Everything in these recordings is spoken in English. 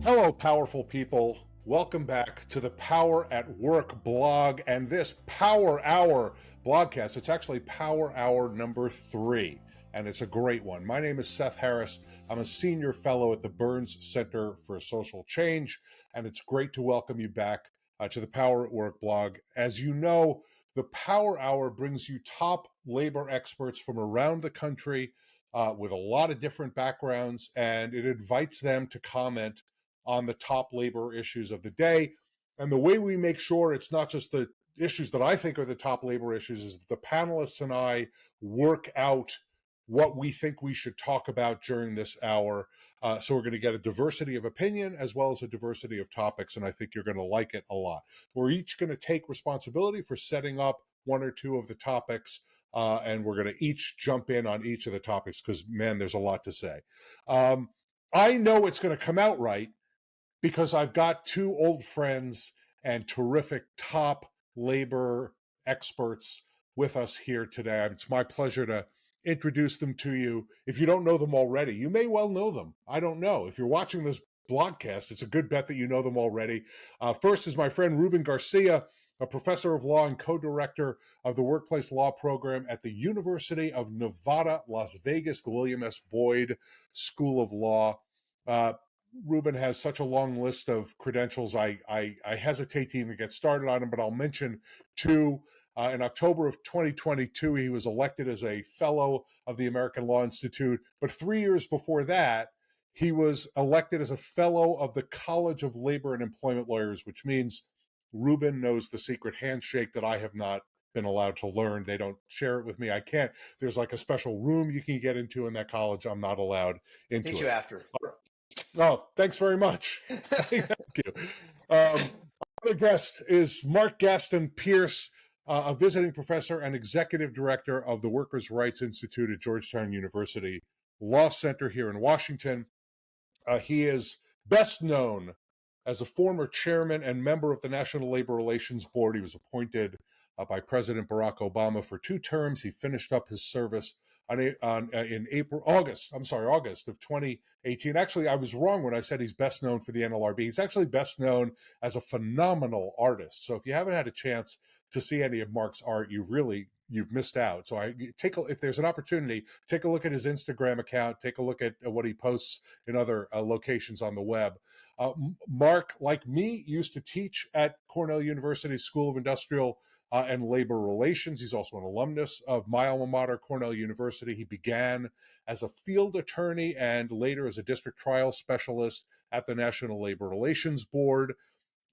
Hello, powerful people. Welcome back to the Power at Work blog and this Power Hour blogcast. It's actually Power Hour number 3, and it's a great one. My name is Seth Harris. I'm a senior fellow at the Burns Center for Social Change, and it's great to welcome you back to the Power at Work blog. As you know, the Power Hour brings you top labor experts from around the country with a lot of different backgrounds, and it invites them to comment on the top labor issues of the day. And the way we make sure it's not just the issues that I think are the top labor issues is that the panelists and I work out what we think we should talk about during this hour. So we're going to get a diversity of opinion as well as a diversity of topics, and I think you're going to like it a lot. We're each going to take responsibility for setting up one or two of the topics, and we're going to each jump in on each of the topics because, man, there's a lot to say. I know it's going to come out right because I've got two old friends and terrific top labor experts with us here today. It's my pleasure to introduce them to you. If you don't know them already, you may well know them. I don't know. If you're watching this blogcast, it's a good bet that you know them already. First is my friend Ruben Garcia, a professor of law and co-director of the Workplace Law Program at the University of Nevada, Las Vegas, the William S. Boyd School of Law. Ruben has such a long list of credentials, I hesitate to even get started on him, but I'll mention two. In October of 2022, he was elected as a fellow of the American Law Institute, but 3 years before that, he was elected as a fellow of the College of Labor and Employment Lawyers, which means Ruben knows the secret handshake that I have not been allowed to learn. They don't share it with me. I can't. There's like a special room you can get into in that college. I'm not allowed into it. Teach you after. Oh, thanks very much. Thank you. Our guest is Mark Gaston Pearce, a visiting professor and executive director of the Workers' Rights Institute at Georgetown University Law Center here in Washington. He is best known as a former chairman and member of the National Labor Relations Board. He was appointed by President Barack Obama for 2 terms. He finished up his service in August of 2018. Actually, I was wrong when I said he's best known for the NLRB. He's actually best known as a phenomenal artist. So if you haven't had a chance to see any of Mark's art, you've missed out. So if there's an opportunity, take a look at his Instagram account, take a look at what he posts in other locations on the web. Mark, like me, used to teach at Cornell University School of Industrial and Labor Relations. He's also an alumnus of my alma mater, Cornell University. He began as a field attorney and later as a district trial specialist at the National Labor Relations Board.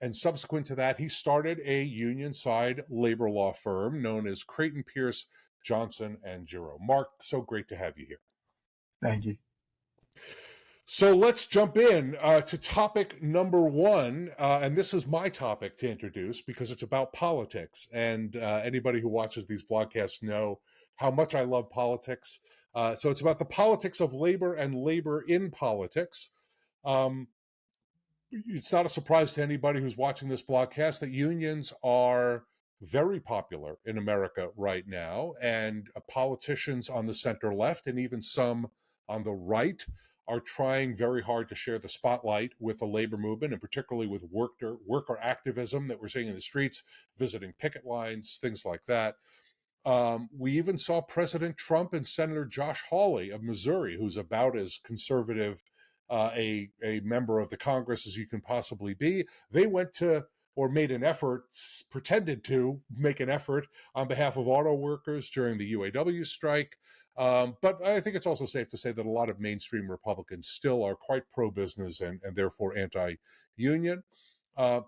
And subsequent to that, he started a union-side labor law firm known as Creighton Pierce, Johnson, and Giro. Mark, so great to have you here. Thank you. So let's jump in to topic number 1, and this is my topic to introduce because it's about politics, and anybody who watches these podcasts know how much I love politics. So it's about the politics of labor and labor in politics. It's not a surprise to anybody who's watching this podcast that unions are very popular in America right now, and politicians on the center left and even some on the right are trying very hard to share the spotlight with the labor movement, and particularly with worker activism that we're seeing in the streets, visiting picket lines, things like that. We even saw President Trump and Senator Josh Hawley of Missouri, who's about as conservative a member of the Congress as you can possibly be. They went to, or made an effort, pretended to make an effort on behalf of auto workers during the UAW strike. But I think it's also safe to say that a lot of mainstream Republicans still are quite pro-business and therefore anti-union.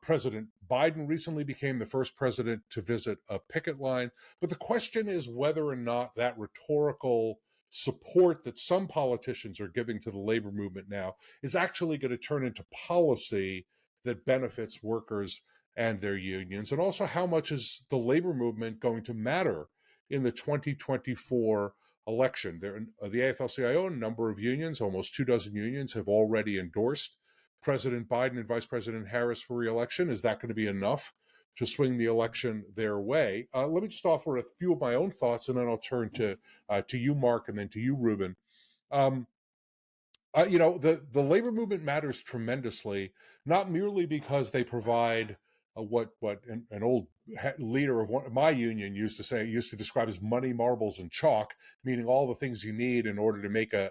President Biden recently became the first president to visit a picket line. But the question is whether or not that rhetorical support that some politicians are giving to the labor movement now is actually going to turn into policy that benefits workers and their unions. And also, how much is the labor movement going to matter in the 2024 election? The AFL-CIO, a number of unions, almost 24 unions, have already endorsed President Biden and Vice President Harris for re-election. Is that going to be enough to swing the election their way? Let me just offer a few of my own thoughts, and then I'll turn to you, Mark, and then to you, Ruben. The labor movement matters tremendously, not merely because they provide what an old leader of my union used to describe as money, marbles, and chalk, meaning all the things you need in order to make a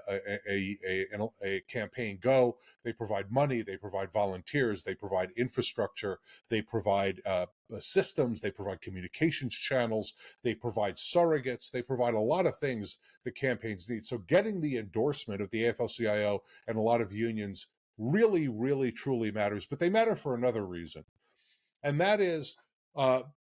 campaign go. They provide money, they provide volunteers, they provide infrastructure, they provide systems, they provide communications channels, they provide surrogates, they provide a lot of things that campaigns need. So getting the endorsement of the AFL-CIO and a lot of unions really, really, truly matters. But they matter for another reason. And that is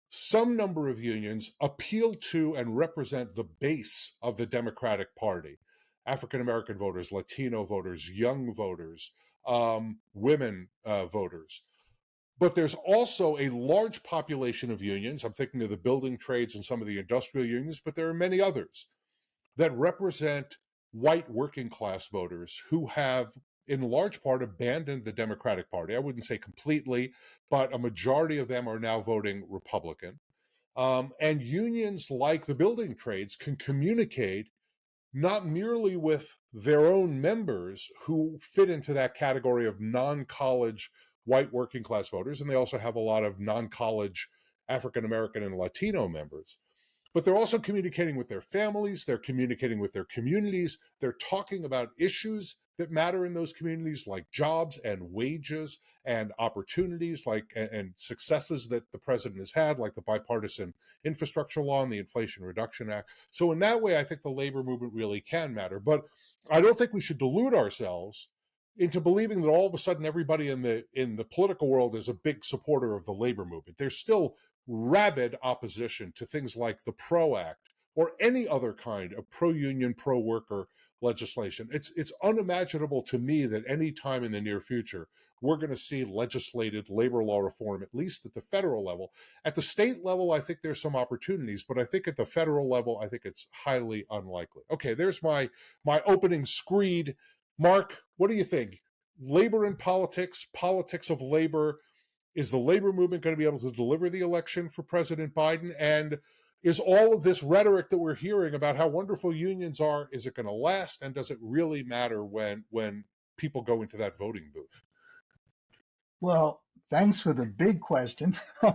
some number of unions appeal to and represent the base of the Democratic Party. African-American voters, Latino voters, young voters, women voters. But there's also a large population of unions. I'm thinking of the building trades and some of the industrial unions, but there are many others that represent white working class voters who have, in large part, abandoned the Democratic Party. I wouldn't say completely, but a majority of them are now voting Republican. And unions like the building trades can communicate not merely with their own members who fit into that category of non-college white working class voters, and they also have a lot of non-college African American and Latino members. But they're also communicating with their families, they're communicating with their communities, they're talking about issues that matter in those communities, like jobs and wages and opportunities, and successes that the president has had, like the bipartisan infrastructure law and the Inflation Reduction Act. So in that way, I think the labor movement really can matter. But I don't think we should delude ourselves into believing that all of a sudden everybody in the political world is a big supporter of the labor movement. There's still rabid opposition to things like the PRO Act or any other kind of pro-union, pro-worker legislation. It's unimaginable to me that any time in the near future we're going to see legislated labor law reform, at least at the federal level. At the state level, I think there's some opportunities, but I think at the federal level, I think it's highly unlikely. Okay, there's my opening screed. Mark, what do you think? Labor in politics, politics of labor. Is the labor movement going to be able to deliver the election for President Biden? And is all of this rhetoric that we're hearing about how wonderful unions are, is it going to last? And does it really matter when people go into that voting booth? Well, thanks for the big question. Will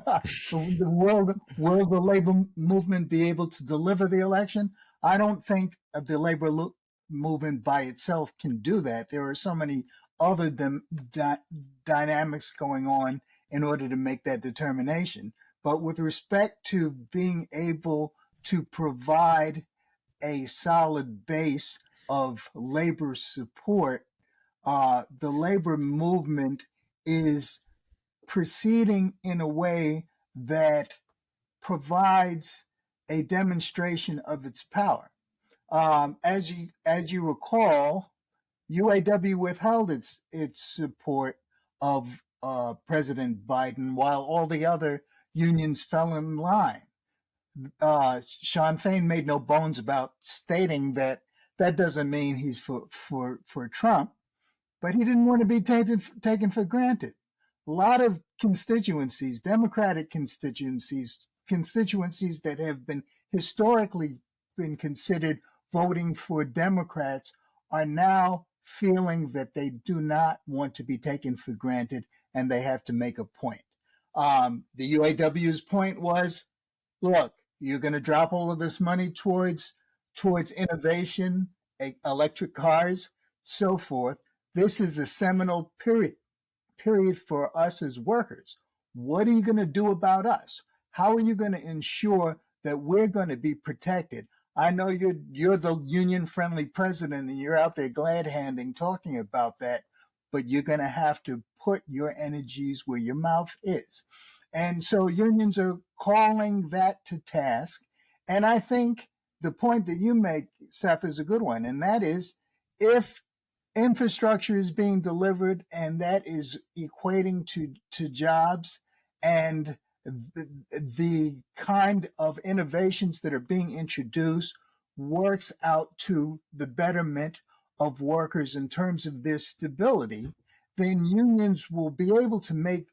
the labor movement be able to deliver the election? I don't think the labor movement by itself can do that. There are so many other dynamics going on in order to make that determination. But with respect to being able to provide a solid base of labor support, the labor movement is proceeding in a way that provides a demonstration of its power. As you recall, UAW withheld its support of President Biden while all the other unions fell in line. Sean Fain made no bones about stating that doesn't mean he's for Trump, but he didn't want to be taken for granted. A lot of constituencies, Democratic constituencies that have been historically been considered voting for Democrats, are now feeling that they do not want to be taken for granted and they have to make a point. The UAW's point was, look, you're going to drop all of this money towards innovation, electric cars, so forth. This is a seminal period for us as workers. What are you going to do about us? How are you going to ensure that we're going to be protected? I know you're the union-friendly president and you're out there glad-handing talking about that, but you're going to have to put your energies where your mouth is. And so unions are calling that to task. And I think the point that you make, Seth, is a good one. And that is, if infrastructure is being delivered and that is equating to jobs, and the kind of innovations that are being introduced works out to the betterment of workers in terms of their stability, then unions will be able to make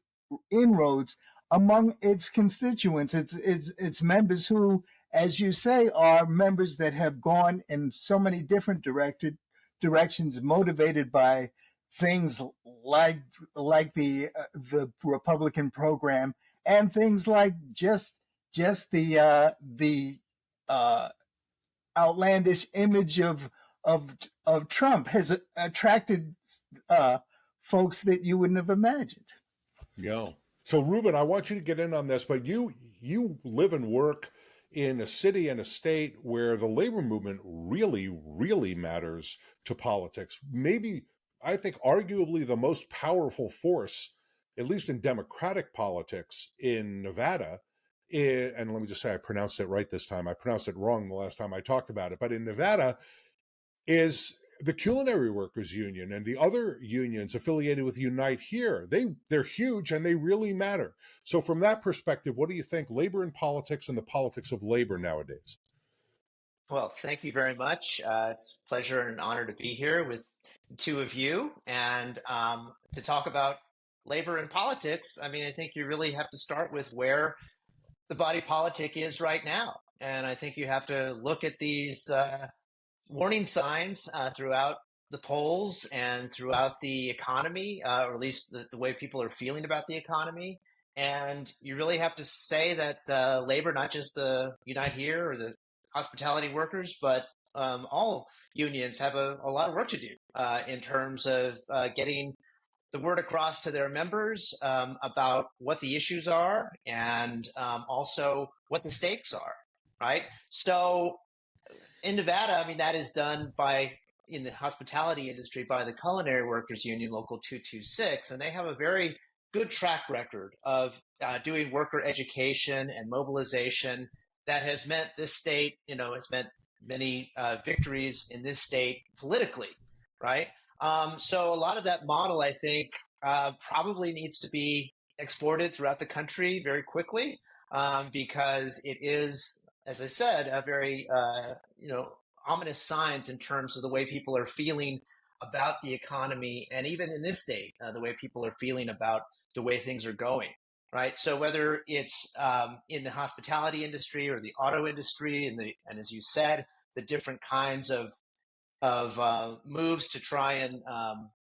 inroads among its constituents, its members who, as you say, are members that have gone in so many different directions motivated by things like the Republican program, and things like just the outlandish image of Trump has attracted folks that you wouldn't have imagined. Yeah. So Ruben, I want you to get in on this, but you live and work in a city and a state where the labor movement really, really matters to politics. Maybe, I think, arguably the most powerful force, at least in Democratic politics in Nevada. And let me just say, I pronounced it right this time. I pronounced it wrong the last time I talked about it. But in Nevada is the Culinary Workers Union and the other unions affiliated with Unite Here. They're huge and they really matter. So from that perspective, what do you think labor and politics and the politics of labor nowadays? Well, thank you very much. It's a pleasure and an honor to be here with the two of you and to talk about labor and politics. I mean, I think you really have to start with where the body politic is right now. And I think you have to look at these warning signs throughout the polls and throughout the economy, or at least the way people are feeling about the economy. And you really have to say that labor, not just the Unite Here or the hospitality workers, but all unions have a lot of work to do in terms of getting the word across to their members about what the issues are and also what the stakes are, right? So in Nevada, I mean, that is done in the hospitality industry by the Culinary Workers Union, Local 226, and they have a very good track record of doing worker education and mobilization that has meant this state, has meant many victories in this state politically, right? So a lot of that model, I think, probably needs to be exported throughout the country very quickly because it is, as I said, a very, ominous signs in terms of the way people are feeling about the economy. And even in this state, the way people are feeling about the way things are going, right? So whether it's in the hospitality industry or the auto industry, and as you said, the different kinds of moves to try and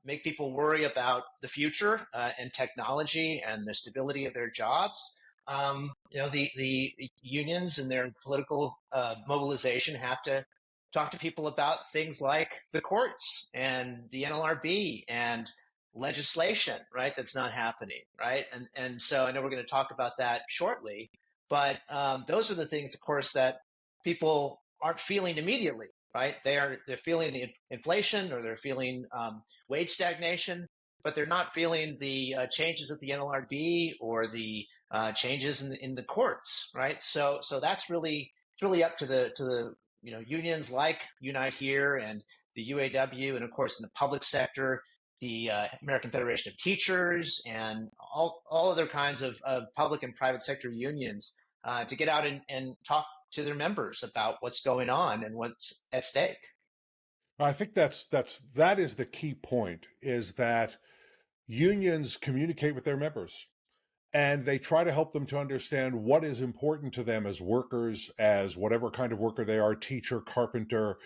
make people worry about the future and technology and the stability of their jobs. The unions and their political mobilization have to talk to people about things like the courts and the NLRB and legislation, right? That's not happening, right? And so I know we're going to talk about that shortly, but those are the things, of course, that people aren't feeling immediately, right? They're feeling the inflation or they're feeling wage stagnation, but they're not feeling the changes at the NLRB or the changes in the courts, right? So that's really up to the unions like Unite Here and the UAW, and of course in the public sector, the American Federation of Teachers, and all other kinds of public and private sector unions to get out and talk to their members about what's going on and what's at stake. I think that is the key point, is that unions communicate with their members and they try to help them to understand what is important to them as workers, as whatever kind of worker they are, teacher, carpenter,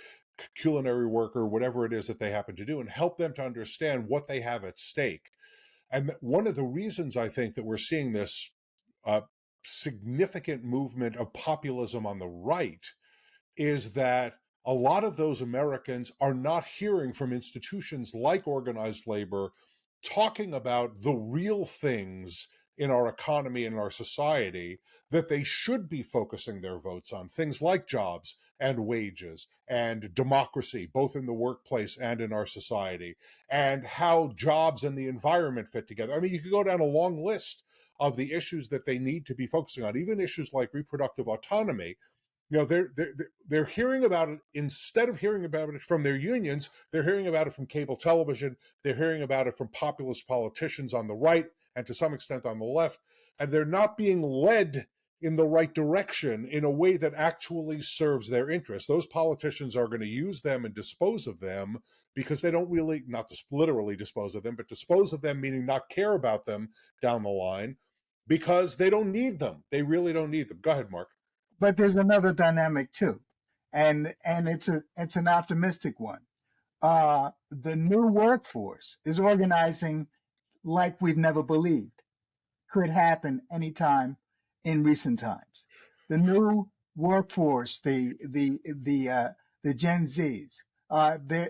culinary worker, whatever it is that they happen to do, and help them to understand what they have at stake. And one of the reasons I think that we're seeing this significant movement of populism on the right is that a lot of those Americans are not hearing from institutions like organized labor talking about the real things in our economy and our society that they should be focusing their votes on, things like jobs and wages and democracy, both in the workplace and in our society, and how jobs and the environment fit together. I mean, you could go down a long list of the issues that they need to be focusing on, even issues like reproductive autonomy. They're hearing about it. Instead of hearing about it from their unions, they're hearing about it from cable television. They're hearing about it from populist politicians on the right and to some extent on the left. And they're not being led in the right direction in a way that actually serves their interests. Those politicians are going to use them and dispose of them because they don't really, not just literally dispose of them, but dispose of them, meaning not care about them down the line because they don't need them. They really don't need them. Go ahead, Mark. But there's another dynamic too, and it's an optimistic one. The new workforce is organizing like we've never believed could happen anytime in recent times. The new workforce, the Gen Zs,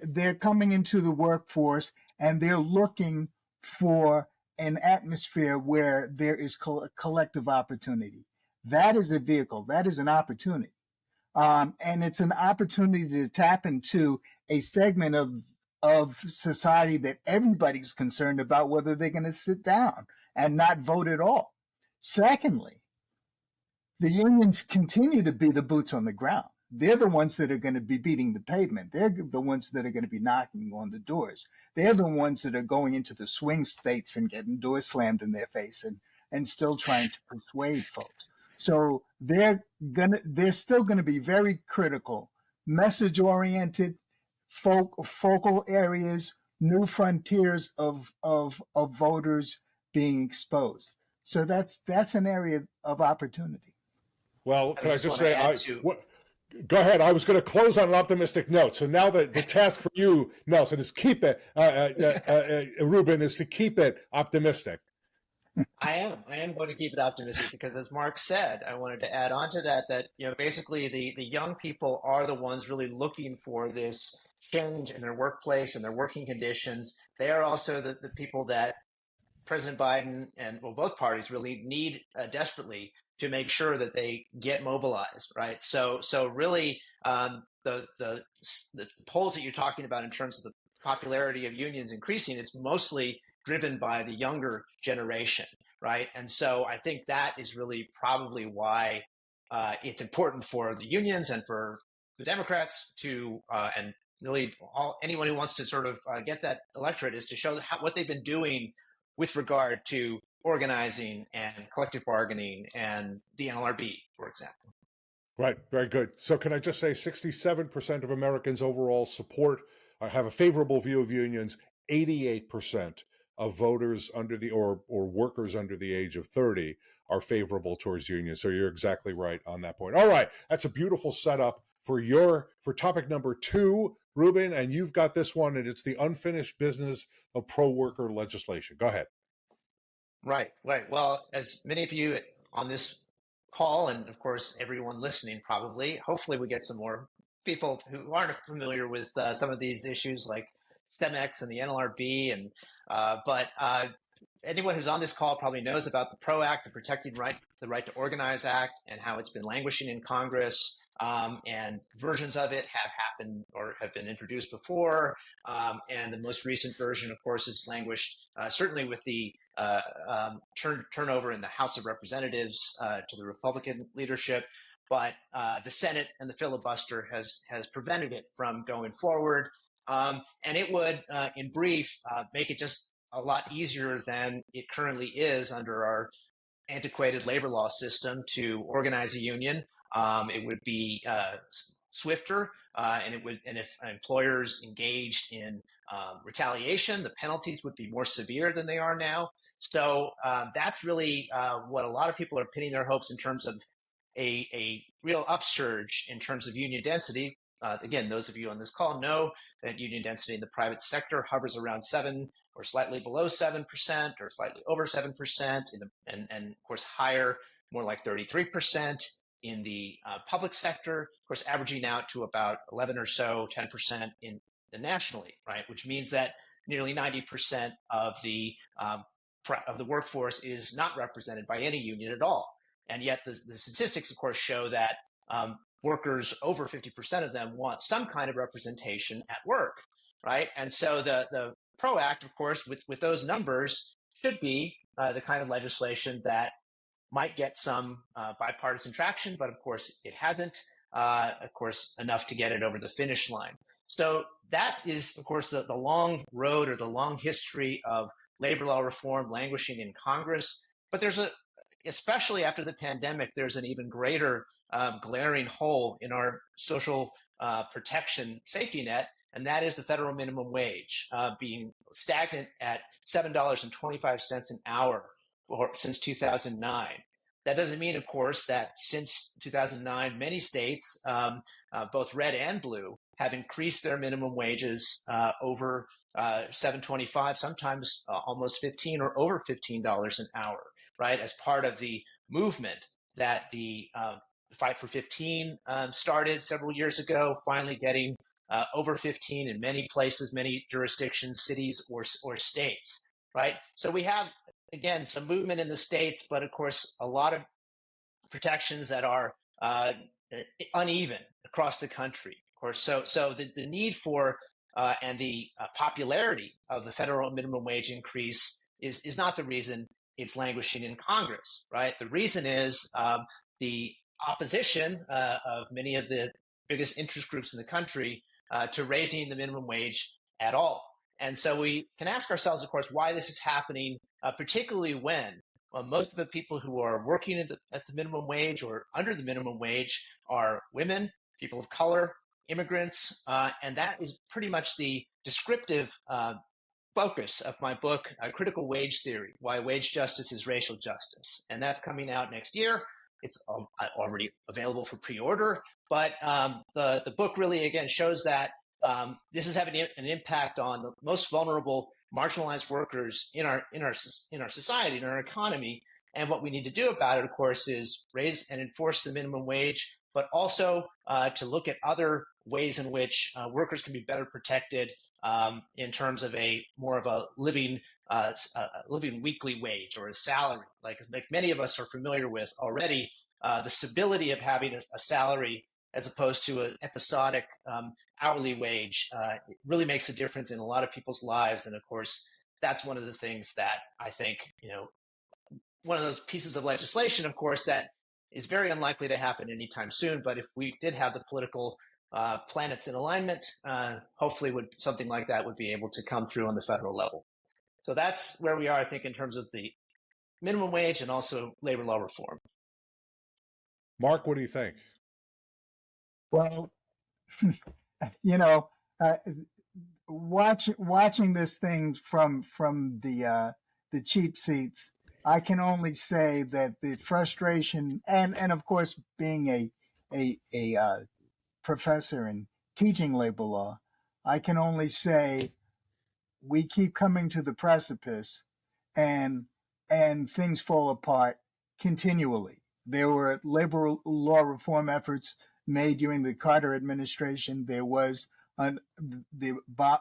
they're coming into the workforce and they're looking for an atmosphere where there is collective opportunity. That is a vehicle. That is an opportunity. And it's an opportunity to tap into a segment of society that everybody's concerned about whether they're going to sit down and not vote at all. Secondly, the unions continue to be the boots on the ground. They're the ones that are going to be beating the pavement. They're the ones that are going to be knocking on the doors. They're the ones that are going into the swing states and getting doors slammed in their face and still trying to persuade folks. So they're still gonna be very critical, message oriented, focal areas, new frontiers of voters being exposed. So that's an area of opportunity. Well, can I just say, go ahead. I was going to close on an optimistic note. So now the task for you, Nelson, is keep it, Ruben, is to keep it optimistic. I am going to keep it optimistic because, as Mark said, I wanted to add on to that, basically the young people are the ones really looking for this change in their workplace and their working conditions. They are also the people that President Biden and both parties really need desperately to make sure that they get mobilized, right? So really, the polls that you're talking about in terms of the popularity of unions increasing, it's mostly driven by the younger generation, right? And so I think that is really probably why it's important for the unions and for the Democrats to, and really anyone who wants to sort of get that electorate, is to show what they've been doing with regard to organizing and collective bargaining and the NLRB, for example. Right, very good. So can I just say 67% of Americans overall have a favorable view of unions, 88% of voters under or workers under the age of 30 are favorable towards unions. So you're exactly right on that point. All right, that's a beautiful setup for topic number 2, Ruben, and you've got this one, and it's the unfinished business of pro-worker legislation. Go ahead. Right. Well, as many of you on this call, and of course everyone listening probably, hopefully we get some more people who aren't familiar with some of these issues like STEMEX and the NLRB, but anyone who's on this call probably knows about the PRO Act, the Protecting the Right to Organize Act, and how it's been languishing in Congress. And versions of it have happened or have been introduced before. And the most recent version, of course, is languished certainly with the turnover in the House of Representatives to the Republican leadership. But the Senate and the filibuster has prevented it from going forward. And it would, in brief, make it just a lot easier than it currently is under our antiquated labor law system to organize a union. It would be swifter, and if employers engaged in retaliation, the penalties would be more severe than they are now. So that's really what a lot of people are pinning their hopes in terms of a real upsurge in terms of union density. Again, those of you on this call know that union density in the private sector hovers around 7 or slightly below 7% or slightly over 7%, and of course higher, more like 33% in the public sector, of course averaging out to about 11 or so, 10% in the nationally, right? Which means that nearly 90% of the workforce is not represented by any union at all. And yet the statistics, of course, show that workers, over 50% of them, want some kind of representation at work, right? And so the PRO Act, of course, with those numbers, should be the kind of legislation that might get some bipartisan traction, but of course it hasn't, of course, enough to get it over the finish line. So that is, of course, the long road or the long history of labor law reform languishing in Congress. But especially after the pandemic, there's an even greater glaring hole in our social protection safety net, and that is the federal minimum wage being stagnant at $7.25 an hour since 2009. That doesn't mean, of course, that since 2009, many states, both red and blue, have increased their minimum wages over $7.25, sometimes almost 15 or over $15 an hour, right? As part of the movement that the Fight for 15 started several years ago, finally getting over 15 in many places, many jurisdictions, cities, or states, right? So we have, again, some movement in the states, but of course, a lot of protections that are uneven across the country. Of course, so the need for and the popularity of the federal minimum wage increase is not the reason it's languishing in Congress, right? The reason is the opposition of many of the biggest interest groups in the country to raising the minimum wage at all. And so we can ask ourselves, of course, why this is happening, particularly when most of the people who are working at the minimum wage or under the minimum wage are women, people of color, immigrants, and that is pretty much the descriptive focus of my book, Critical Wage Theory, Why Wage Justice is Racial Justice. And that's coming out next year. It's already available for pre-order, but the book really, again, shows that this is having an impact on the most vulnerable, marginalized workers in our society, in our economy. And what we need to do about it, of course, is raise and enforce the minimum wage, but also to look at other ways in which workers can be better protected in terms of a more of a living weekly wage or a salary, like many of us are familiar with already. The stability of having a salary as opposed to an episodic hourly wage really makes a difference in a lot of people's lives. And of course, that's one of the things that I think, one of those pieces of legislation, of course, that is very unlikely to happen anytime soon. But if we did have the political planets in alignment, hopefully something like that would be able to come through on the federal level. So that's where we are, I think, in terms of the minimum wage and also labor law reform. Mark, what do you think? Well, watching this thing from the cheap seats, I can only say that the frustration and of course being a professor and teaching labor law, I can only say we keep coming to the precipice and things fall apart continually. There were labor law reform efforts made during the Carter administration. There was the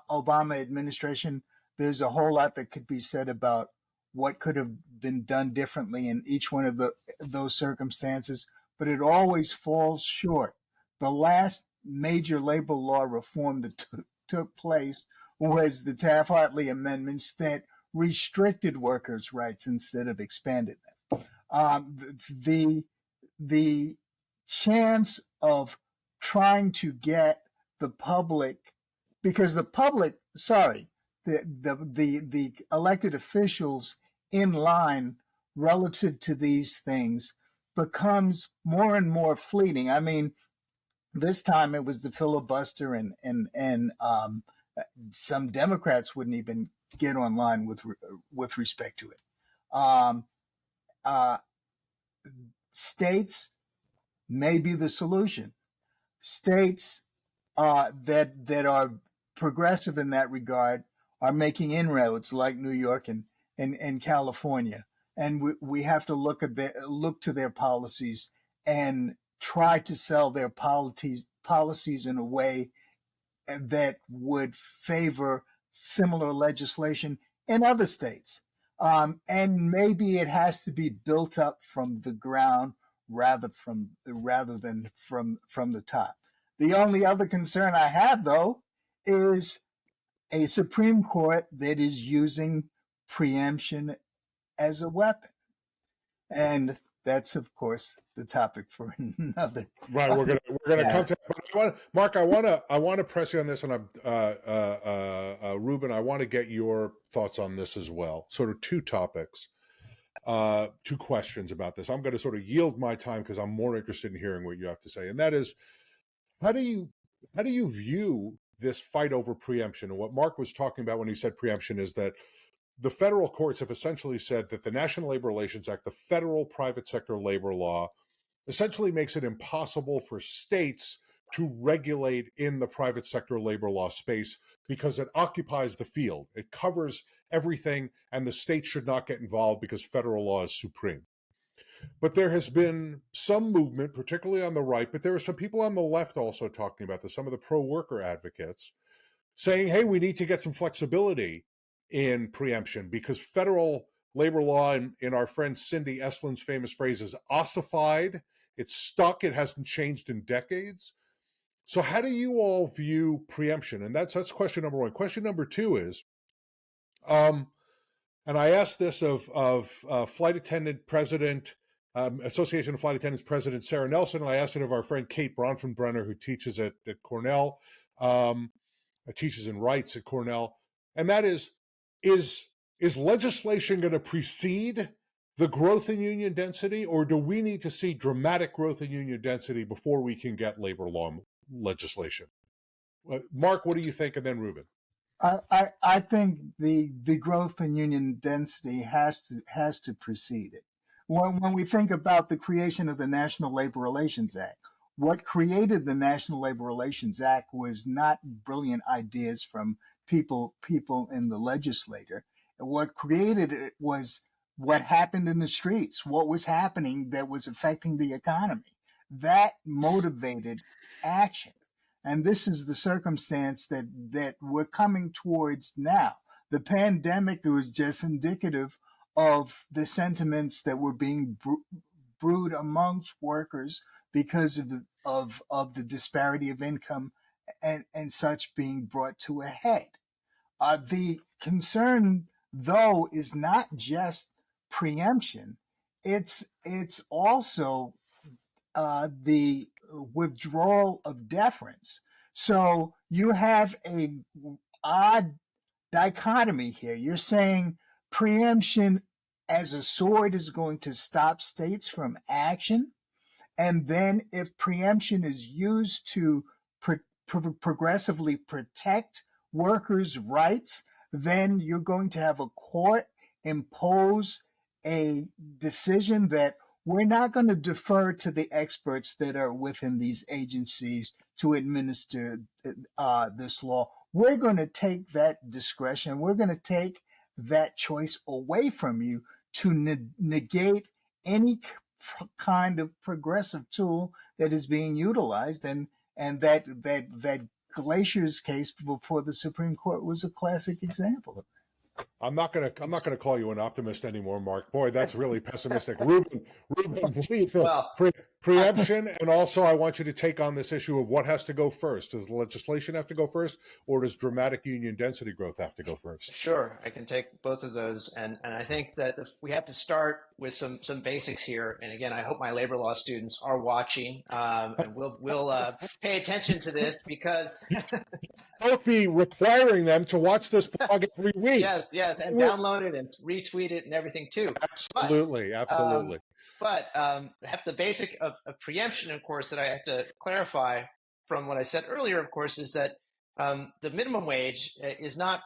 Obama administration. There's a whole lot that could be said about what could have been done differently in each one of those circumstances, but it always falls short. The last major labor law reform that took place was the Taft-Hartley amendments that restricted workers' rights instead of expanded them. The chance of trying to get the public, because the public, the elected officials in line relative to these things becomes more and more fleeting. I mean, this time it was the filibuster and some Democrats wouldn't even get online with respect to it. States may be the solution. States that are progressive in that regard are making inroads, like New York and California, and we have to look to their policies and try to sell their policies in a way that would favor similar legislation in other states. And maybe it has to be built up from the ground rather than from the top. The only other concern I have, though, is a Supreme Court that is using preemption as a weapon. And that's, of course, the topic for another. Right, we're gonna come to that. But Mark, I want to press you on this, and Ruben, I want to get your thoughts on this as well. Sort of two topics, two questions about this. I'm going to sort of yield my time because I'm more interested in hearing what you have to say, and that is, how do you view this fight over preemption? And what Mark was talking about when he said preemption is that the federal courts have essentially said that the National Labor Relations Act, the federal private sector labor law, essentially makes it impossible for states to regulate in the private sector labor law space because it occupies the field. It covers everything, and the state should not get involved because federal law is supreme. But there has been some movement, particularly on the right, but there are some people on the left also talking about this, some of the pro-worker advocates, saying, hey, we need to get some flexibility in preemption because federal labor law, in our friend Cindy Eslin's famous phrase, is ossified. It's stuck. It hasn't changed in decades. So how do you all view preemption? And that's question number one. Question number two is, and I asked this of flight attendant president, Association of Flight Attendants President Sarah Nelson, and I asked it of our friend Kate Bronfenbrenner, who teaches at Cornell, teaches in rights at Cornell, and that is legislation going to precede the growth in union density, or do we need to see dramatic growth in union density before we can get labor law legislation? Mark, what do you think? And then Ruben. I think the growth in union density has to precede it. When we think about the creation of the National Labor Relations Act, what created the National Labor Relations Act was not brilliant ideas from people in the legislature. What created it was what happened in the streets, what was happening that was affecting the economy. That motivated action. And this is the circumstance that we're coming towards now. The pandemic was just indicative of the sentiments that were being brewed amongst workers because of the disparity of income and such being brought to a head. The concern, though, is not just preemption. It's also the withdrawal of deference. So you have a odd dichotomy here. You're saying preemption as a sword is going to stop states from action. And then if preemption is used to progressively protect workers' rights, then you're going to have a court impose a decision that we're not going to defer to the experts that are within these agencies to administer this law. We're going to take that discretion. We're going to take that choice away from you to negate any kind of progressive tool that is being utilized. And that Glacier's case before the Supreme Court was a classic example of that. I'm not gonna call you an optimist anymore, Mark. Boy, that's really pessimistic. Ruben, what do you think? Well, Preemption, and also I want you to take on this issue of what has to go first. Does legislation have to go first, or does dramatic union density growth have to go first? Sure, I can take both of those, and I think that if we have to start with some basics here. And again, I hope my labor law students are watching, and we'll pay attention to this because I'll be requiring them to watch this blog every week. Yes, and download it and retweet it and everything too. Absolutely. But the basic of preemption, of course, that I have to clarify from what I said earlier, of course, is that the minimum wage is not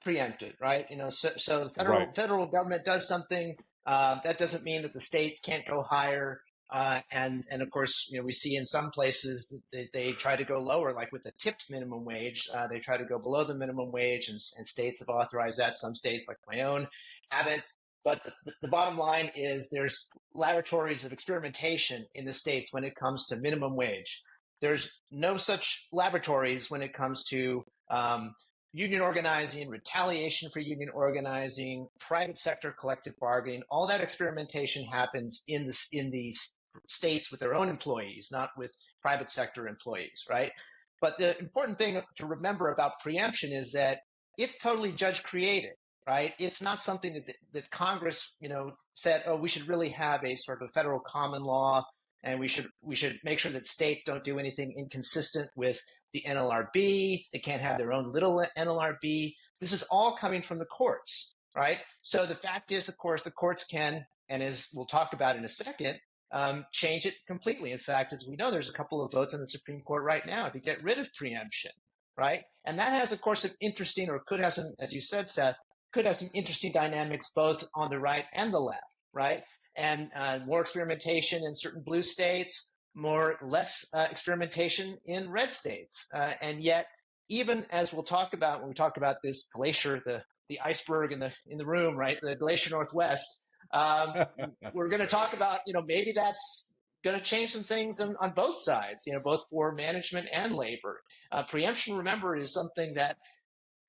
preempted, right? So the federal government does something that doesn't mean that the states can't go higher. And of course, we see in some places that they try to go lower, like with the tipped minimum wage. They try to go below the minimum wage, and states have authorized that. Some states, like my own, haven't. But the bottom line is there's laboratories of experimentation in the states when it comes to minimum wage. There's no such laboratories when it comes to union organizing, retaliation for union organizing, private sector collective bargaining. All that experimentation happens in the states with their own employees, not with private sector employees, right? But the important thing to remember about preemption is that it's totally judge created. Right? It's not something that Congress, said, oh, we should really have a sort of federal common law, and we should make sure that states don't do anything inconsistent with the NLRB. They can't have their own little NLRB. This is all coming from the courts, right? So the fact is, of course, the courts can, and as we'll talk about in a second, change it completely. In fact, as we know, there's a couple of votes in the Supreme Court right now to get rid of preemption, right? And that has, of course, some interesting, or could have some, as you said, Seth, could have some interesting dynamics both on the right and the left, right? And more experimentation in certain blue states, less experimentation in red states. And yet, even as we'll talk about when we talk about this glacier, the iceberg in the room, right? The glacier Northwest. We're going to talk about, maybe that's going to change some things on both sides, both for management and labor. Preemption, remember, is something that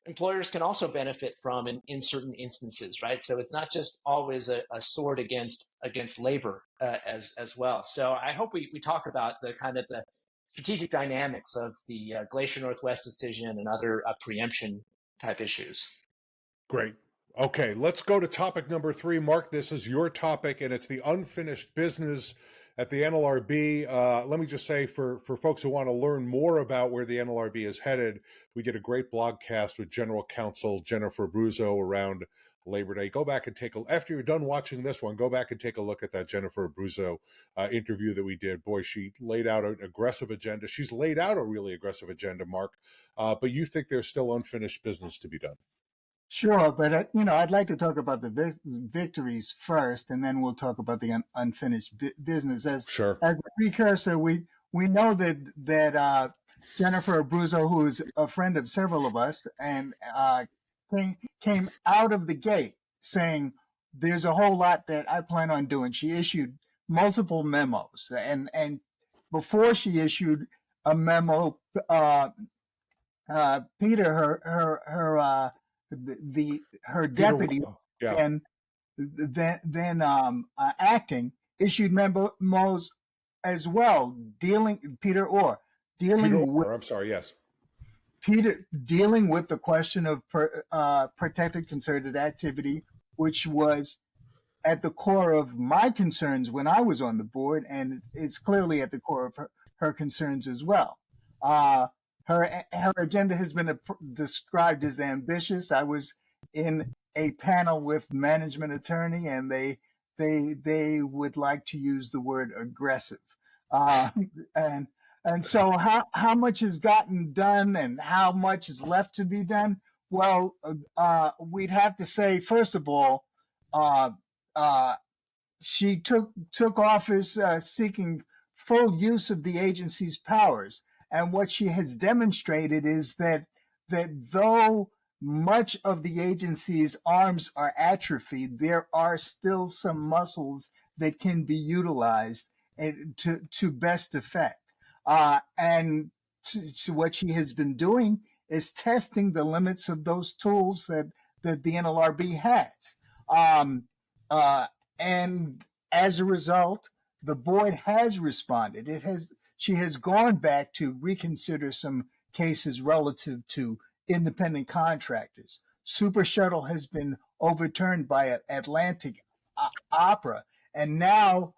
employers can also benefit from in certain instances, right? So it's not just always a sword against labor as well. So I hope we talk about the kind of the strategic dynamics of the Glacier Northwest decision and other preemption type issues. Great. Okay, let's go to topic number 3. Mark, this is your topic, and it's the unfinished business at the NLRB. Let me just say, for folks who want to learn more about where the NLRB is headed, we did a great blogcast with General Counsel Jennifer Abruzzo around Labor Day. Go back and after you're done watching this one, go back and take a look at that Jennifer Abruzzo interview that we did. Boy, she laid out an aggressive agenda. She's laid out a really aggressive agenda, Mark, but you think there's still unfinished business to be done. Sure, but I'd like to talk about the victories first, and then we'll talk about the unfinished business. As a precursor, we know that Jennifer Abruzzo, who is a friend of several of us, and came out of the gate saying, "There's a whole lot that I plan on doing." She issued multiple memos, and before she issued a memo, Peter, her deputy, and then acting, issued memos as well, dealing with the question of protected concerted activity, which was at the core of my concerns when I was on the board, and it's clearly at the core of her concerns as well. Her agenda has been described as ambitious. I was in a panel with management attorney, and they would like to use the word aggressive. And so how much has gotten done and how much is left to be done? Well, we'd have to say, first of all, she took office seeking full use of the agency's powers. And what she has demonstrated is that though much of the agency's arms are atrophied, there are still some muscles that can be utilized to best effect. And so what she has been doing is testing the limits of those tools that the NLRB has. And as a result, the board has responded. She has gone back to reconsider some cases relative to independent contractors. Super Shuttle has been overturned by Atlantic Opera, and now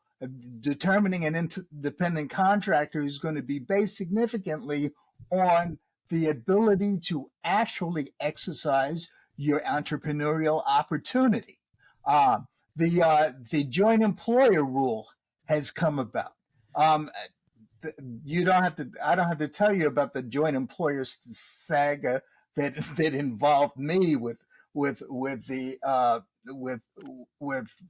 determining an independent contractor is going to be based significantly on the ability to actually exercise your entrepreneurial opportunity. The joint employer rule has come about. I don't have to tell you about the joint employer saga that involved me with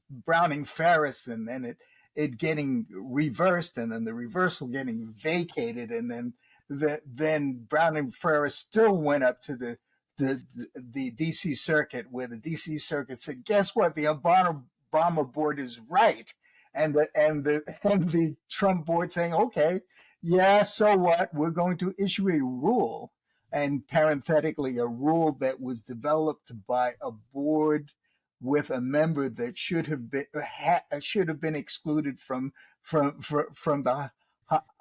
Browning Ferris, and then it getting reversed, and then the reversal getting vacated, and then Browning Ferris still went up to the DC Circuit, where the DC Circuit said, "Guess what? The Obama board is right." And the Trump board saying, "Okay, yeah, so what? We're going to issue a rule," and parenthetically, a rule that was developed by a board with a member that should have been excluded from the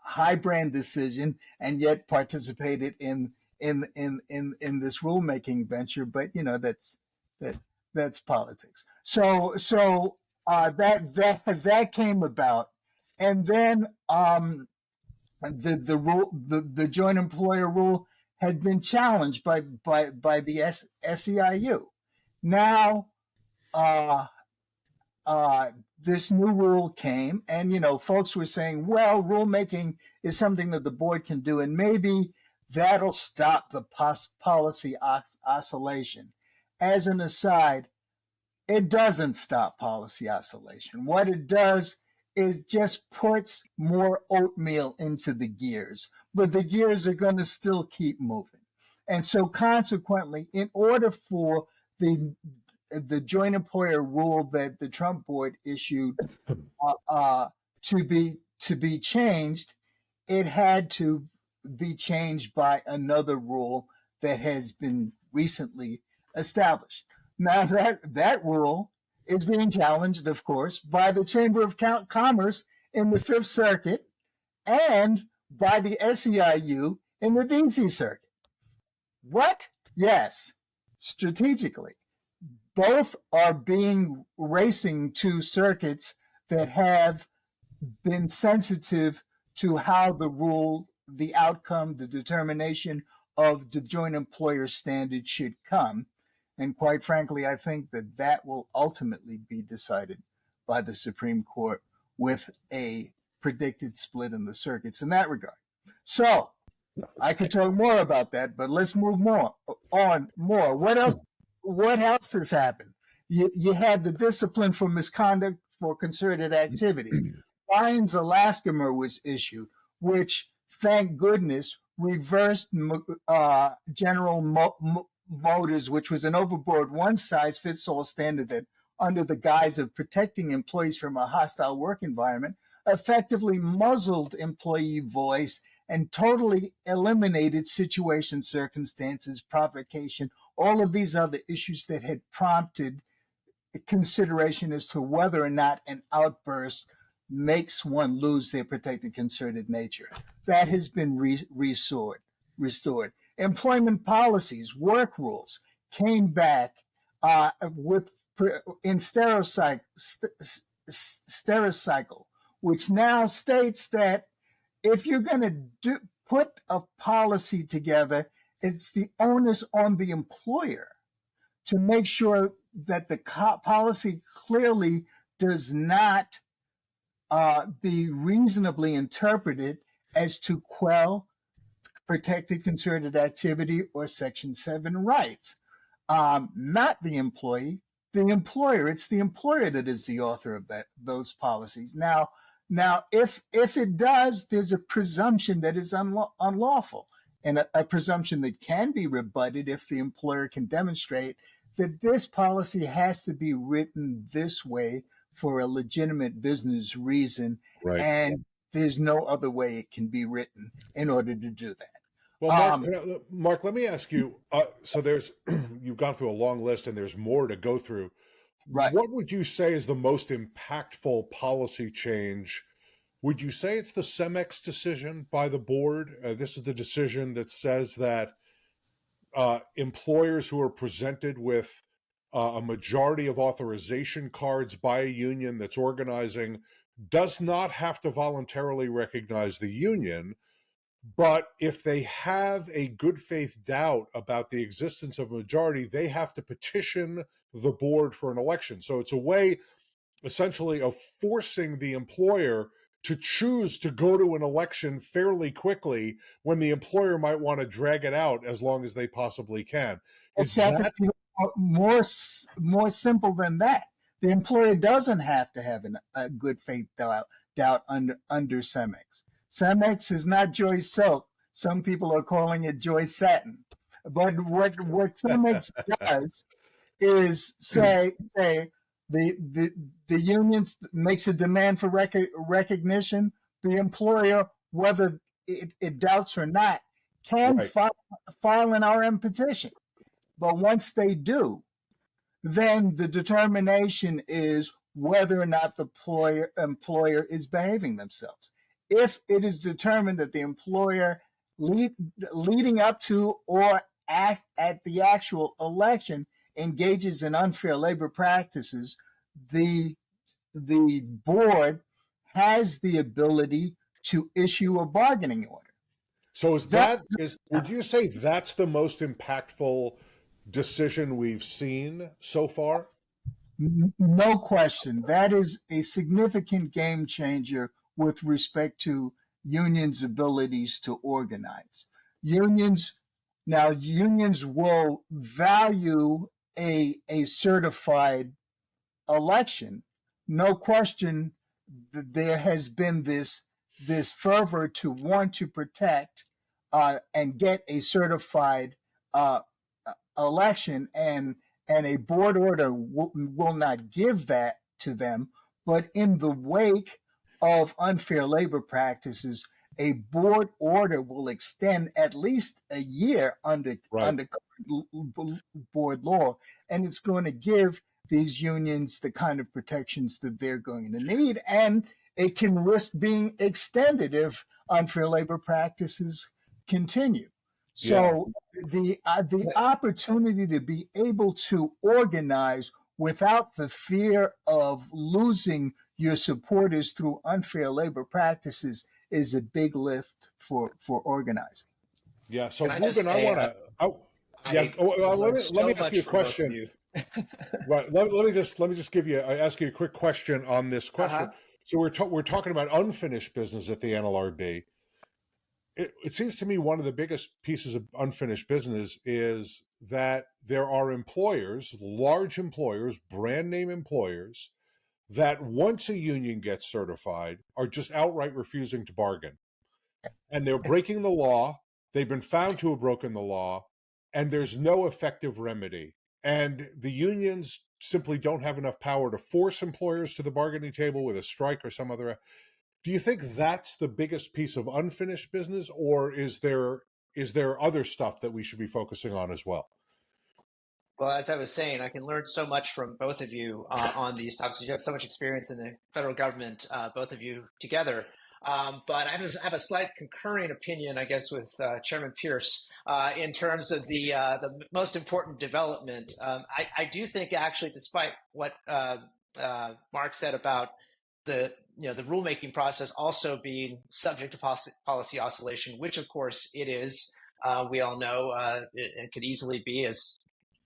Highbrand decision, and yet participated in this rulemaking venture. But that's politics. So that came about, and then the joint employer rule had been challenged by the SEIU. Now this new rule came, and folks were saying, well, rulemaking is something that the board can do, and maybe that'll stop the policy oscillation. As an aside, it doesn't stop policy oscillation. What it does it just puts more oatmeal into the gears, but the gears are going to still keep moving. And so consequently, in order for the joint employer rule that the Trump board issued to be changed, it had to be changed by another rule that has been recently established. Now that rule is being challenged, of course, by the Chamber of Commerce in the Fifth Circuit and by the SEIU in the DC Circuit. What? Yes, strategically. Both are being racing to circuits that have been sensitive to how the rule, the outcome, the determination of the joint employer standard should come. And quite frankly, I think that that will ultimately be decided by the Supreme Court with a predicted split in the circuits in that regard. So I could talk more about that, but let's move on. What else has happened? You had the discipline for misconduct for concerted activity. Ryan's elastomer was issued, which, thank goodness, reversed General Motors, which was an overboard one-size-fits-all standard that, under the guise of protecting employees from a hostile work environment, effectively muzzled employee voice and totally eliminated situation, circumstances, provocation, all of these other issues that had prompted consideration as to whether or not an outburst makes one lose their protected concerted nature. That has been restored. Employment policies, work rules came back in Stericycle, which now states that if you're going to put a policy together, it's the onus on the employer to make sure that the policy clearly does not be reasonably interpreted as to quell protected concerted activity or Section 7 rights. Not the employee, the employer. It's the employer that is the author of those policies. Now, if it does, there's a presumption that is unlawful, and a presumption that can be rebutted if the employer can demonstrate that this policy has to be written this way for a legitimate business reason, right, and there's no other way it can be written in order to do that. Well, Mark, let me ask you, so you've gone through a long list and there's more to go through. Right. What would you say is the most impactful policy change? Would you say it's the CEMEX decision by the board? This is the decision that says that employers who are presented with a majority of authorization cards by a union that's organizing does not have to voluntarily recognize the union, but if they have a good faith doubt about the existence of a majority, they have to petition the board for an election. So it's a way, essentially, of forcing the employer to choose to go to an election fairly quickly when the employer might want to drag it out as long as they possibly can. Is that more simple than that? The employer doesn't have to have a good faith doubt under CEMEX. CEMEX is not Joy Silk. Some people are calling it Joy Satin. But what CEMEX does is say the union makes a demand for recognition. The employer, whether it doubts or not, can file an RM petition. But once they do, then the determination is whether or not the employer is behaving themselves. If it is determined that the employer leading up to or at the actual election engages in unfair labor practices, the board has the ability to issue a bargaining order. So would you say that's the most impactful decision we've seen so far? No question. That is a significant game changer with respect to unions' abilities to organize. Unions will value a certified election. No question there has been this fervor to want to protect and get a certified election, and a board order will not give that to them. But in the wake of unfair labor practices, a board order will extend at least a year under board law, and it's going to give these unions the kind of protections that they're going to need, and it can risk being extended if unfair labor practices continue. So the opportunity to be able to organize without the fear of losing your supporters through unfair labor practices is a big lift for organizing. Yeah. So Ruben, I want to. Let me ask you a question. Right. Let me just ask you a quick question on this question. So we're talking about unfinished business at the NLRB. It seems to me one of the biggest pieces of unfinished business is that there are employers, large employers, brand name employers, that once a union gets certified are just outright refusing to bargain. And they're breaking the law. They've been found to have broken the law, and there's no effective remedy. And the unions simply don't have enough power to force employers to the bargaining table with a strike or some other. Do you think that's the biggest piece of unfinished business, or is there other stuff that we should be focusing on as well? Well, as I was saying, I can learn so much from both of you on these topics. You have so much experience in the federal government, both of you together. But I have a slight concurring opinion, I guess, with Chairman Pearce in terms of the most important development. I do think, actually, despite what Mark said about the rulemaking process also being subject to policy oscillation, which of course it is. We all know it could easily be, as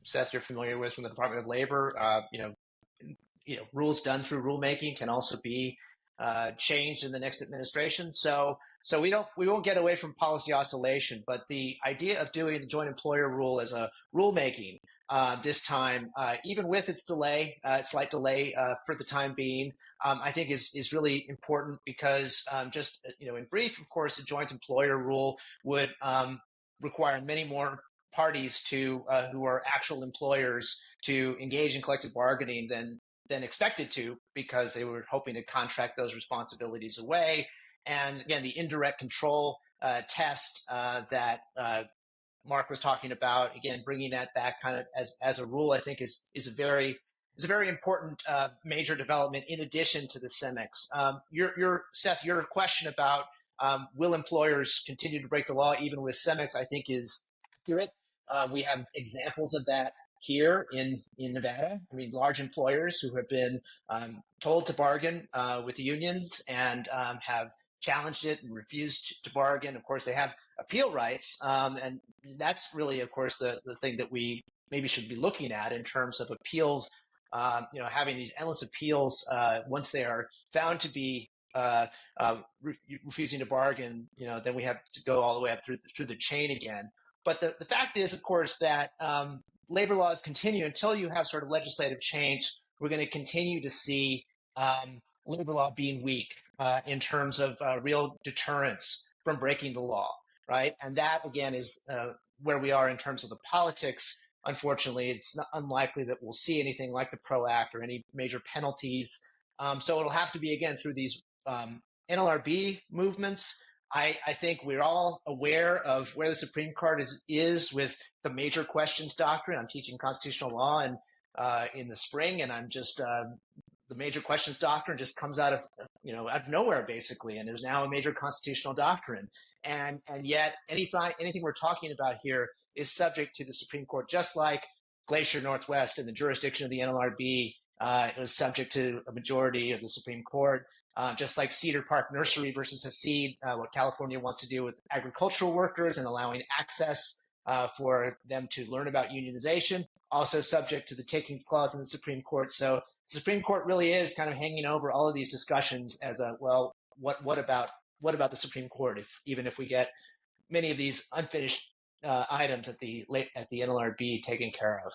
Seth, you're familiar with from the Department of Labor. Rules done through rulemaking can also be changed in the next administration. So we won't get away from policy oscillation. But the idea of doing the joint employer rule as a rulemaking this time, even with its delay, slight delay for the time being, I think is really important because in brief, of course, the joint employer rule would require many more parties who are actual employers to engage in collective bargaining than expected to, because they were hoping to contract those responsibilities away. And again, the indirect control test that Mark was talking about, again, bringing that back kind of as a rule, I think is a very important major development in addition to the CEMEX. Seth, your question about will employers continue to break the law even with CEMEX, I think is accurate. We have examples of that here in Nevada. I mean, large employers who have been told to bargain with the unions and have challenged it and refused to bargain. Of course, they have appeal rights. And that's really, of course, the thing that we maybe should be looking at in terms of appeals, having these endless appeals once they are found to be refusing to bargain, then we have to go all the way up through the chain again. But the fact is, of course, that labor laws continue until you have sort of legislative change. We're going to continue to see labor law being weak in terms of real deterrence from breaking the law, right? And that, again, is where we are in terms of the politics. Unfortunately, it's not unlikely that we'll see anything like the PRO Act or any major penalties. So it'll have to be, again, through these NLRB movements. I think we're all aware of where the Supreme Court is with the major questions doctrine. I'm teaching constitutional law and in the spring, and I'm just the major questions doctrine just comes out of nowhere basically, and is now a major constitutional doctrine. And yet anything we're talking about here is subject to the Supreme Court, just like Glacier Northwest and the jurisdiction of the NLRB. It was subject to a majority of the Supreme Court. Just like Cedar Park Nursery versus Hasid, what California wants to do with agricultural workers and allowing access for them to learn about unionization, also subject to the takings clause in the Supreme Court. So the Supreme Court really is kind of hanging over all of these discussions as what about the Supreme Court, even if we get many of these unfinished items at the NLRB taken care of.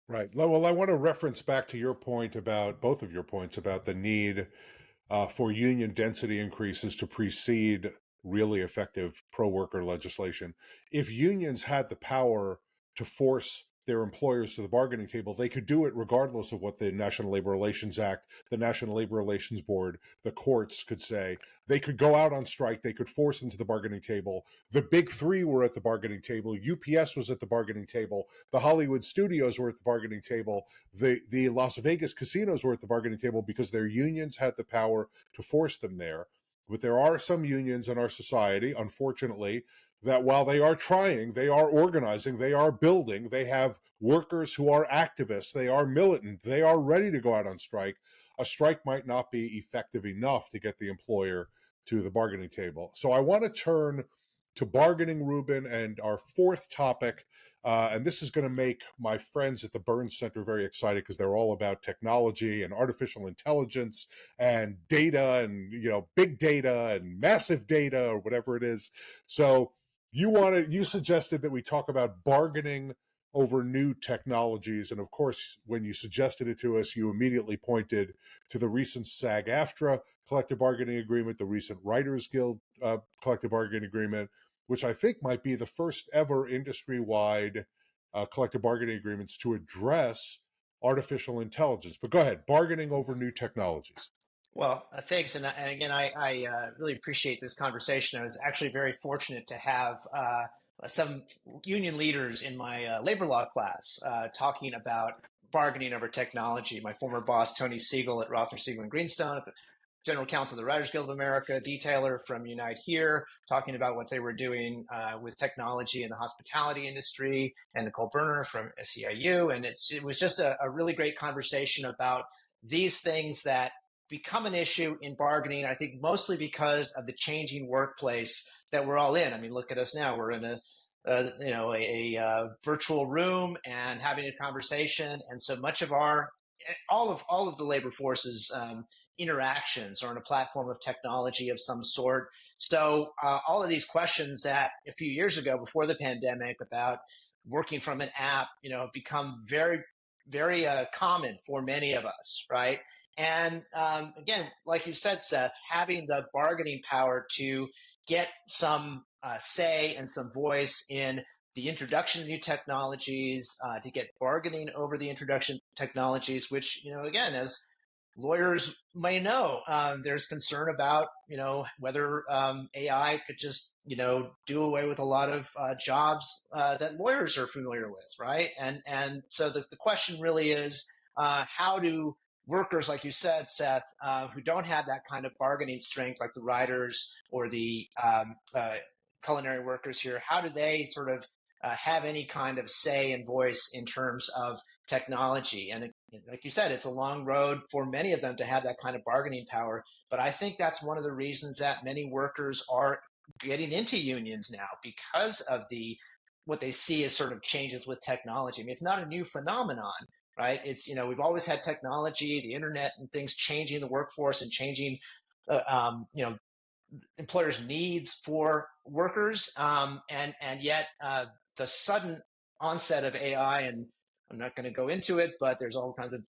Right. Well, I want to reference back to your point about both of your points about the need for union density increases to precede really effective pro-worker legislation. If unions had the power to force their employers to the bargaining table, they could do it regardless of what the National Labor Relations Act, the National Labor Relations Board, the courts could say. They could go out on strike. They could force them to the bargaining table. The big three were at the bargaining table. UPS was at the bargaining table. The Hollywood studios were at the bargaining table. The Las Vegas casinos were at the bargaining table because their unions had the power to force them there. But there are some unions in our society, unfortunately, that while they are trying, they are organizing, they are building, they have workers who are activists, they are militant, they are ready to go out on strike. A strike might not be effective enough to get the employer to the bargaining table. So I want to turn to bargaining, Ruben, and our fourth topic. And this is going to make my friends at the Burns Center very excited because they're all about technology and artificial intelligence and data and, big data and massive data or whatever it is. So you suggested that we talk about bargaining over new technologies. And of course, when you suggested it to us, you immediately pointed to the recent SAG-AFTRA collective bargaining agreement, the recent Writers Guild collective bargaining agreement, which I think might be the first ever industry-wide collective bargaining agreements to address artificial intelligence. But go ahead, bargaining over new technologies. Well, thanks. And again, I really appreciate this conversation. I was actually very fortunate to have some union leaders in my labor law class talking about bargaining over technology. My former boss, Tony Siegel at Rothner, Siegel and Greenstone, at the General Counsel of the Writers Guild of America, detailer from Unite Here, talking about what they were doing with technology in the hospitality industry, and Nicole Berner from SEIU. And it was just a really great conversation about these things that become an issue in bargaining, I think mostly because of the changing workplace that we're all in. I mean, look at us now. We're in a virtual room and having a conversation. And so much of all of the labor force's interactions are on a platform of technology of some sort. So all of these questions that a few years ago, before the pandemic, about working from an app, have become very, very common for many of us, right? And again, like you said, Seth, having the bargaining power to get some say and some voice in the introduction of new technologies, to get bargaining over the introduction of technologies, which, again, as lawyers may know, there's concern about, whether AI could just, do away with a lot of jobs that lawyers are familiar with, right? And so the question really is, how do workers, like you said, Seth, who don't have that kind of bargaining strength, like the writers or the culinary workers here, how do they sort of have any kind of say and voice in terms of technology? And like you said, it's a long road for many of them to have that kind of bargaining power. But I think that's one of the reasons that many workers are getting into unions now, because of what they see as sort of changes with technology. I mean, it's not a new phenomenon, right? It's, we've always had technology, the internet and things changing the workforce and changing, employers' needs for workers. And yet the sudden onset of AI, and I'm not going to go into it, but there's all kinds of,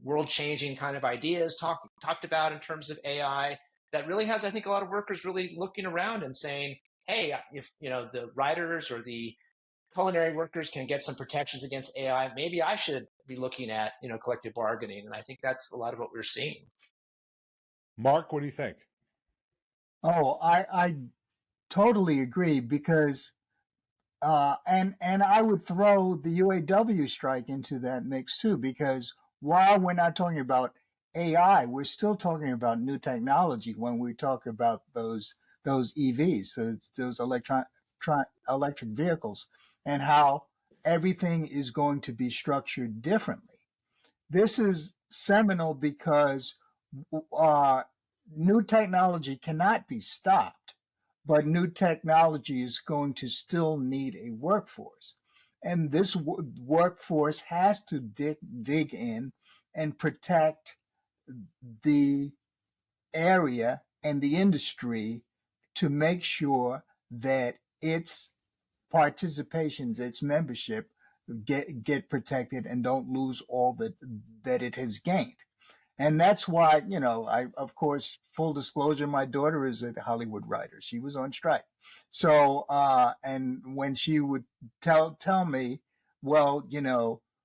world-changing kind of ideas talked about in terms of AI that really has, I think, a lot of workers really looking around and saying, hey, if, the writers or the culinary workers can get some protections against AI, maybe I should be looking at, collective bargaining. And I think that's a lot of what we're seeing. Mark, what do you think? Oh, I totally agree, because and I would throw the UAW strike into that mix too, because while we're not talking about AI, we're still talking about new technology when we talk about those EVs, those electric vehicles, and how everything is going to be structured differently. This is seminal because new technology cannot be stopped, but new technology is going to still need a workforce. And this workforce has to dig in and protect the area and the industry to make sure that its participations, its membership get protected and don't lose all that it has gained. And that's why, of course, full disclosure, my daughter is a Hollywood writer. She was on strike. So, and when she would tell me, well,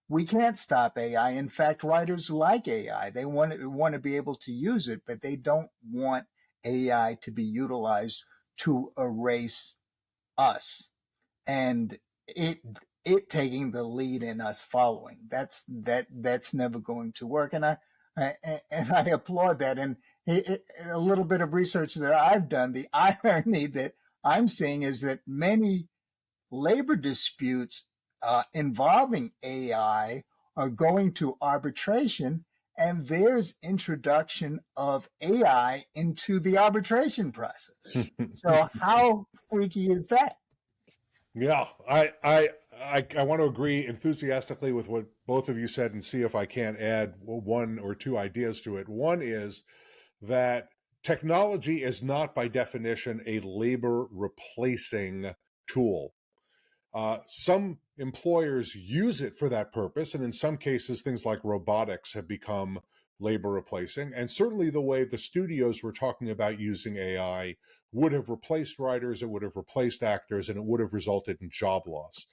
we can't stop AI. In fact, writers like AI. They want to be able to use it, but they don't want AI to be utilized to erase us. And it taking the lead and us following. That's never going to work. And I applaud that. And a little bit of research that I've done, the irony that I'm seeing is that many labor disputes involving AI are going to arbitration, and there's introduction of AI into the arbitration process. So how freaky is that? Yeah, I want to agree enthusiastically with what both of you said and see if I can't add one or two ideas to it. One is that technology is not by definition a labor replacing tool. Some employers use it for that purpose, and in some cases, things like robotics have become labor replacing. And certainly the way the studios were talking about using AI would have replaced writers, it would have replaced actors, and it would have resulted in job loss.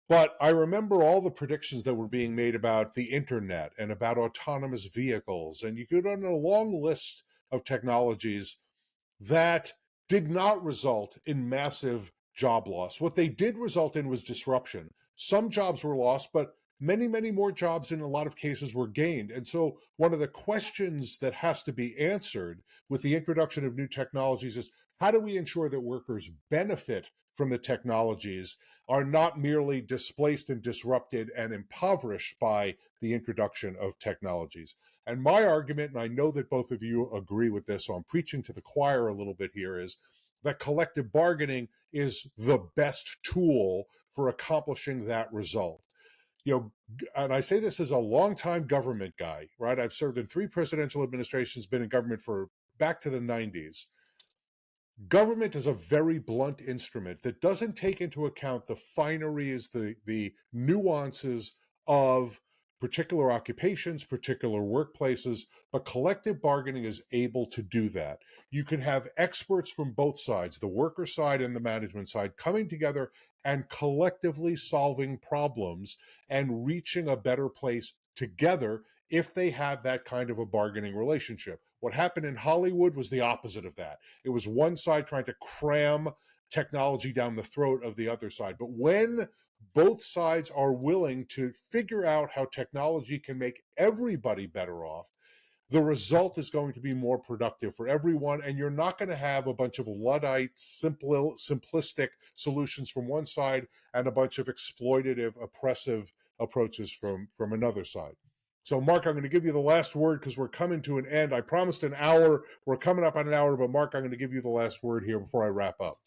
But I remember all the predictions that were being made about the internet and about autonomous vehicles, and you could run a long list of technologies that did not result in massive job loss. What they did result in was disruption. Some jobs were lost, but many, many more jobs in a lot of cases were gained. And so one of the questions that has to be answered with the introduction of new technologies is, how do we ensure that workers benefit from the technologies, are not merely displaced and disrupted and impoverished by the introduction of technologies? And my argument, and I know that both of you agree with this, so I'm preaching to the choir a little bit here, is that collective bargaining is the best tool for accomplishing that result. And I say this as a longtime government guy, right? I've served in 3 presidential administrations, been in government for back to the 90s. Government is a very blunt instrument that doesn't take into account the fineries, the nuances of particular occupations, particular workplaces, but collective bargaining is able to do that. You can have experts from both sides, the worker side and the management side, coming together and collectively solving problems and reaching a better place together if they have that kind of a bargaining relationship. What happened in Hollywood was the opposite of that. It was one side trying to cram technology down the throat of the other side. But when both sides are willing to figure out how technology can make everybody better off, the result is going to be more productive for everyone, and you're not going to have a bunch of Luddite, simplistic solutions from one side and a bunch of exploitative, oppressive approaches from another side. So, Mark, I'm going to give you the last word because we're coming to an end. I promised an hour. We're coming up on an hour, but Mark, I'm going to give you the last word here before I wrap up.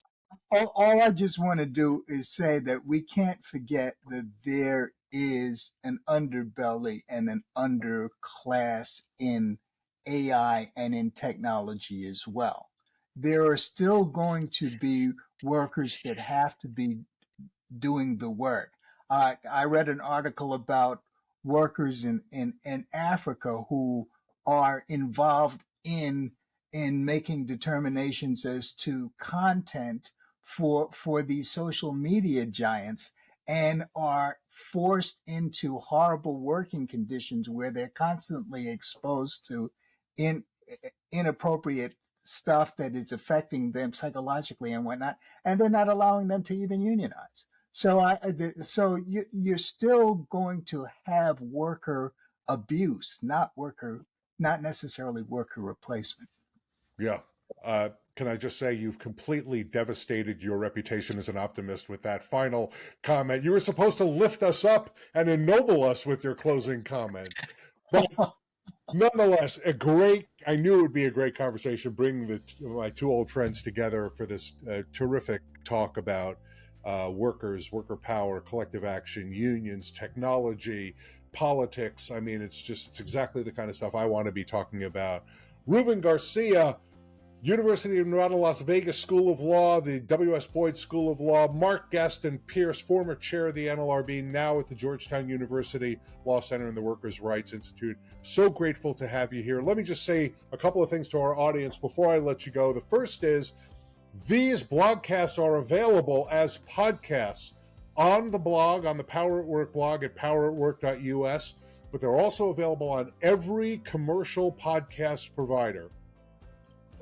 All I just want to do is say that we can't forget that there is an underbelly and an underclass in AI and in technology as well. There are still going to be workers that have to be doing the work. I read an article about workers in Africa who are involved in making determinations as to content for these social media giants, and are forced into horrible working conditions where they're constantly exposed to inappropriate stuff that is affecting them psychologically and whatnot, and they're not allowing them to even unionize. So you're still going to have worker abuse, not necessarily worker replacement. Yeah. Can I just say you've completely devastated your reputation as an optimist with that final comment. You were supposed to lift us up and ennoble us with your closing comment. But nonetheless, I knew it would be a great conversation, bringing my 2 old friends together for this terrific talk about workers, worker power, collective action, unions, technology, politics. I mean, it's exactly the kind of stuff I want to be talking about. Ruben Garcia, University of Nevada, Las Vegas School of Law, the W.S. Boyd School of Law, Mark Gaston Pearce, former chair of the NLRB, now at the Georgetown University Law Center and the Workers' Rights Institute. So grateful to have you here. Let me just say a couple of things to our audience before I let you go. The first is these blogcasts are available as podcasts on the blog, on the Power at Work blog at poweratwork.us, but they're also available on every commercial podcast provider.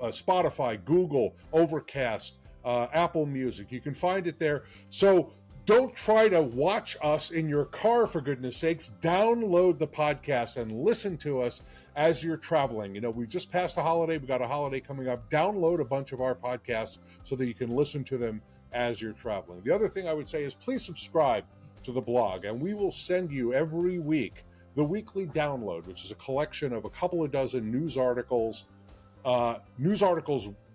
Spotify, Google, Overcast, Apple Music. You can find it there. So don't try to watch us in your car, for goodness sakes. Download the podcast and listen to us as you're traveling. You know, we just passed a holiday. We got a holiday coming up. Download a bunch of our podcasts so that you can listen to them as you're traveling. The other thing I would say is please subscribe to the blog, and we will send you every week the weekly download, which is a collection of a couple of dozen news articles,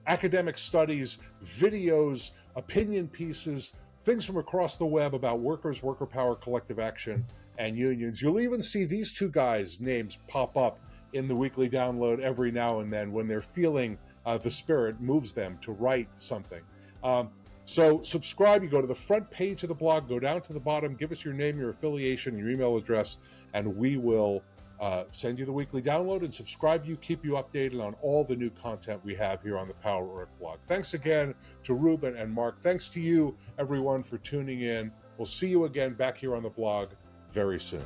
academic studies, videos, opinion pieces, things from across the web about workers, worker power, collective action, and unions. You'll even see these two guys' names pop up in the weekly download every now and then when they're feeling the spirit moves them to write something. So subscribe. You go to the front page of the blog, go down to the bottom, give us your name, your affiliation, your email address, and we will send you the weekly download and subscribe you, keep you updated on all the new content we have here on the Power at Work blog. Thanks again to Ruben and Mark. Thanks to you, everyone, for tuning in. We'll see you again back here on the blog very soon.